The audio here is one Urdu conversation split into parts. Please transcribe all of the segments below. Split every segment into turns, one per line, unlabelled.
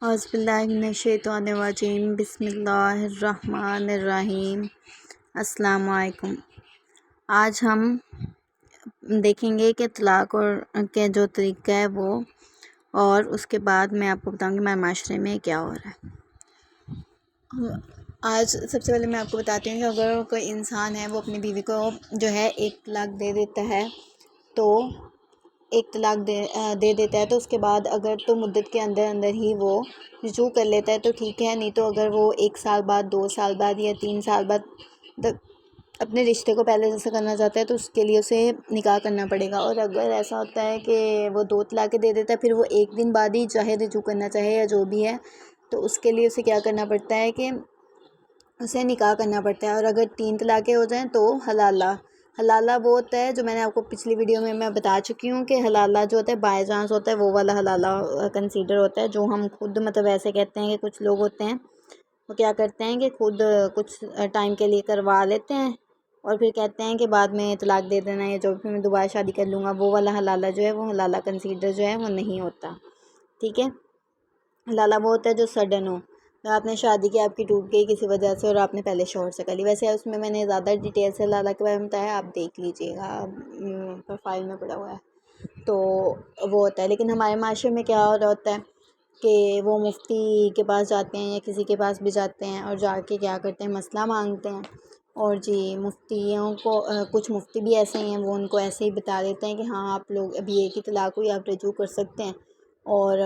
اعوذ باللہ من الشیطان الرجیم، بسم اللہ الرحمن الرحیم۔ السلام علیکم۔ آج ہم دیکھیں گے کہ طلاق اور کے جو طریقہ ہے وہ، اور اس کے بعد میں آپ کو بتاؤں گی ہمارے معاشرے میں کیا ہو رہا ہے۔ آج سب سے پہلے میں آپ کو بتاتی ہوں کہ اگر کوئی انسان ہے وہ اپنی بیوی کو جو ہے ایک طلاق دے دیتا ہے، تو ایک طلاق دے دیتا ہے تو اس کے بعد اگر تو مدت کے اندر ہی وہ رجوع کر لیتا ہے تو ٹھیک ہے، نہیں تو اگر وہ 1 سال بعد، 2 سال بعد یا 3 سال بعد اپنے رشتے کو پہلے جیسے کرنا چاہتا ہے تو اس کے لیے اسے نکاح کرنا پڑے گا۔ اور اگر ایسا ہوتا ہے کہ وہ 2 طلاقیں دے دیتا ہے، پھر وہ 1 دن بعد ہی چاہے رجوع کرنا چاہے یا جو بھی ہے، تو اس کے لیے اسے کیا کرنا پڑتا ہے کہ اسے نکاح کرنا پڑتا ہے۔ اور اگر 3 طلاقیں ہو جائیں تو حلالہ وہ ہوتا ہے جو میں نے آپ کو پچھلی ویڈیو میں بتا چکی ہوں کہ حلالہ جو ہوتا ہے بائی چانس ہوتا ہے، وہ والا حلالہ کنسیڈر ہوتا ہے، جو ہم خود مطلب ایسے کہتے ہیں کہ کچھ لوگ ہوتے ہیں وہ کیا کرتے ہیں کہ خود کچھ ٹائم کے لیے کروا لیتے ہیں اور پھر کہتے ہیں کہ بعد میں طلاق دے دینا یا جو بھی، میں دوبارہ شادی کر لوں گا۔ وہ والا حلالہ جو ہے، وہ حلالہ کنسیڈر جو ہے وہ نہیں ہوتا، ٹھیک ہے۔ حلالہ وہ ہوتا ہے جو سڈن ہو، آپ نے شادی کی، آپ کی ٹوٹ گئی کسی وجہ سے اور آپ نے پہلے شوہر سے کر لی۔ ویسے اس میں نے زیادہ ڈیٹیل سے حلالہ کے بارے میں بتایا، آپ دیکھ لیجئے گا، پروفائل میں پڑا ہوا ہے، تو وہ ہوتا ہے۔ لیکن ہمارے معاشرے میں کیا ہو رہا ہوتا ہے کہ وہ مفتی کے پاس جاتے ہیں یا کسی کے پاس بھی جاتے ہیں اور جا کے کیا کرتے ہیں، مسئلہ مانگتے ہیں، اور جی مفتیوں کو کچھ مفتی بھی ایسے ہیں، وہ ان کو ایسے ہی بتا دیتے ہیں کہ ہاں آپ لوگ ابھی ایک ہی طلاق ہوئی، آپ رجوع کر سکتے ہیں، اور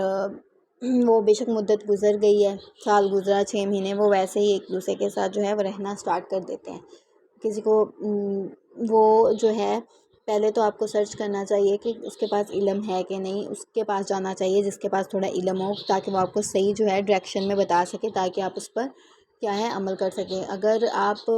وہ بے شک مدت گزر گئی ہے، سال گزرا، 6 مہینے، وہ ویسے ہی ایک دوسرے کے ساتھ جو ہے وہ رہنا سٹارٹ کر دیتے ہیں۔ کسی کو وہ جو ہے پہلے تو آپ کو سرچ کرنا چاہیے کہ اس کے پاس علم ہے کہ نہیں، اس کے پاس جانا چاہیے جس کے پاس تھوڑا علم ہو، تاکہ وہ آپ کو صحیح جو ہے ڈائریکشن میں بتا سکے، تاکہ آپ اس پر کیا ہے عمل کر سکیں۔ اگر آپ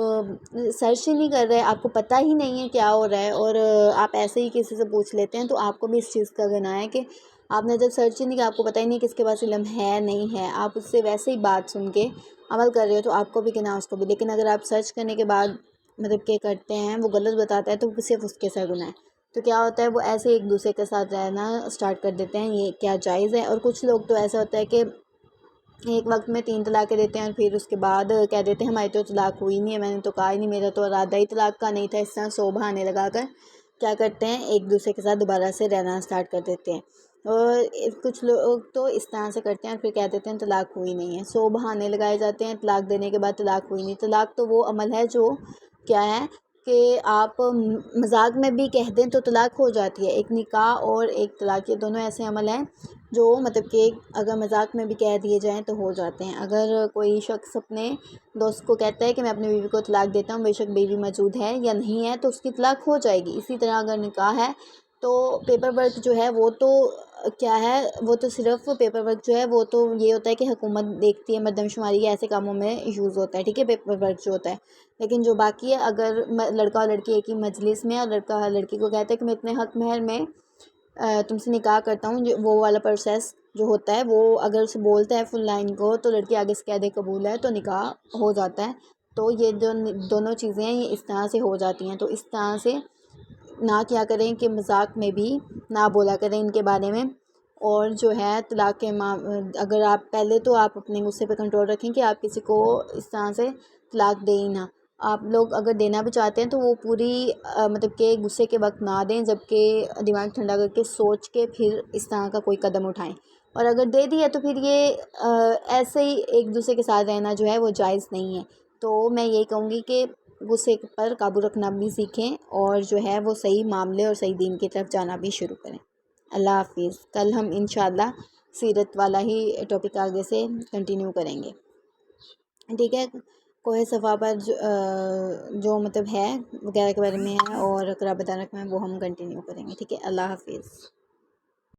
سرچ ہی نہیں کر رہے، آپ کو پتہ ہی نہیں ہے کیا ہو رہا ہے، اور آپ ایسے ہی کسی سے پوچھ لیتے ہیں، تو آپ کو بھی اس چیز کا گناہ ہے کہ آپ نے جب سرچ ہی نہیں کیا، آپ کو پتہ ہی نہیں کس کے پاس علم ہے نہیں ہے، آپ اس سے ویسے ہی بات سن کے عمل کر رہے ہو، تو آپ کو بھی گناہ، اس کو بھی۔ لیکن اگر آپ سرچ کرنے کے بعد مطلب کہ کرتے ہیں، وہ غلط بتاتا ہے، تو صرف اس کے ساتھ گناہ ہے۔ تو کیا ہوتا ہے، وہ ایسے ایک دوسرے کے ساتھ رہنا سٹارٹ کر دیتے ہیں، یہ کیا جائز ہے؟ اور کچھ لوگ تو ایسا ہوتا ہے کہ ایک وقت میں 3 طلاقیں دیتے ہیں اور پھر اس کے بعد کہہ دیتے ہیں ہماری تو طلاق ہوئی نہیں ہے، میں نے تو کہا ہی نہیں، میرا تو ارادہ ہی طلاق کا نہیں تھا۔ اس طرح 100 بہانے لگا کر کیا کرتے ہیں، ایک دوسرے کے ساتھ دوبارہ سے رہنا سٹارٹ کر دیتے ہیں۔ اور کچھ لوگ تو اس طرح سے کرتے ہیں اور پھر کہہ دیتے ہیں طلاق ہوئی نہیں ہے، 100 بہانے لگائے جاتے ہیں، طلاق دینے کے بعد طلاق ہوئی نہیں۔ طلاق تو وہ عمل ہے جو کیا ہے کہ آپ مذاق میں بھی کہہ دیں تو طلاق ہو جاتی ہے۔ ایک نکاح اور ایک طلاق، یہ دونوں ایسے عمل ہیں جو مطلب کہ اگر مذاق میں بھی کہہ دیے جائیں تو ہو جاتے ہیں۔ اگر کوئی شخص اپنے دوست کو کہتا ہے کہ میں اپنی بیوی کو طلاق دیتا ہوں، بے شک بیوی موجود ہے یا نہیں ہے، تو اس کی طلاق ہو جائے گی۔ اسی طرح اگر نکاح ہے تو پیپر ورک جو ہے وہ تو کیا ہے، وہ تو صرف پیپر ورک جو ہے وہ تو یہ ہوتا ہے کہ حکومت دیکھتی ہے، مردم شماری کے ایسے کاموں میں یوز ہوتا ہے، ٹھیک ہے، پیپر ورک جو ہوتا ہے۔ لیکن جو باقی ہے، اگر لڑکا اور لڑکی ایک ہی مجلس میں، اور لڑکا لڑکی کو کہتا ہے کہ میں اتنے حق مہر میں تم سے نکاح کرتا ہوں، وہ والا پروسیس جو ہوتا ہے، وہ اگر اسے بولتا ہے فل لائن کو، تو لڑکی آگے سے کہہ دے قبول ہے، تو نکاح ہو جاتا ہے۔ تو یہ جو دونوں چیزیں ہیں یہ اس طرح سے ہو جاتی ہیں۔ تو اس طرح سے نہ کیا کریں کہ مذاق میں بھی نہ بولا کریں ان کے بارے میں۔ اور جو ہے طلاق کے اگر آپ پہلے تو آپ اپنے غصے پہ کنٹرول رکھیں کہ آپ کسی کو اس طرح سے طلاق دیں ہی نہ۔ آپ لوگ اگر دینا بھی چاہتے ہیں تو وہ پوری مطلب کہ غصے کے وقت نہ دیں، جبکہ دماغ ٹھنڈا کر کے سوچ کے پھر اس طرح کا کوئی قدم اٹھائیں۔ اور اگر دے دیا تو پھر یہ ایسے ہی ایک دوسرے کے ساتھ رہنا جو ہے وہ جائز نہیں ہے۔ تو میں یہی کہوں گی کہ غصے پر قابو رکھنا بھی سیکھیں، اور جو ہے وہ صحیح معاملے اور صحیح دین کی طرف جانا بھی شروع کریں۔ اللہ حافظ۔ کل ہم انشاءاللہ سیرت والا ہی ٹاپک آگے سے کنٹینیو کریں گے، ٹھیک ہے۔ کوہ صفا پر جو مطلب ہے وغیرہ کے بارے میں ہے، اور قرابت داروں میں وہ ہم کنٹینیو کریں گے، ٹھیک ہے۔ اللہ حافظ۔